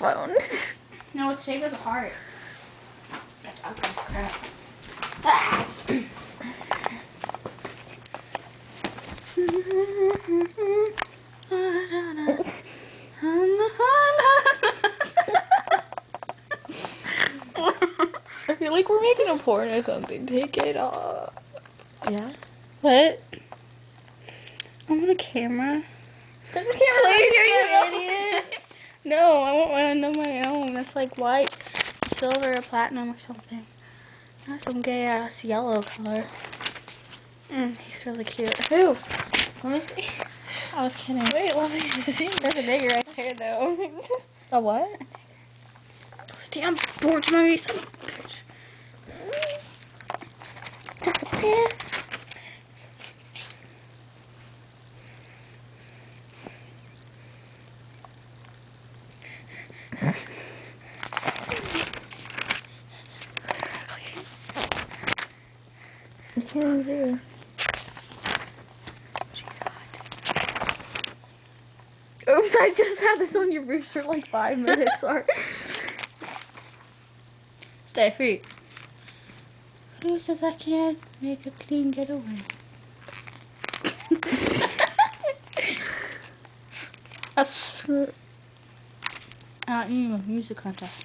phone. No, it's shaped as a heart. That's ugly as crap. Ah. I feel like we're making a porn or something. Take it off. Yeah? What? I want a camera. There's a camera right here, you idiot. No, I want one of my own. That's like white, silver, or platinum or something. Not some gay ass yellow color. He's really cute. Who? Let me see. I was kidding. Wait, let me see. There's a nigger right there though. A what? Damn, George Murray, son of a bitch. Disappear. I can't see. She's hot. Oops, I just had this on your roof for like 5 minutes. Sorry. Stay free. Who says I can't make a clean getaway? That's. I need a music contest.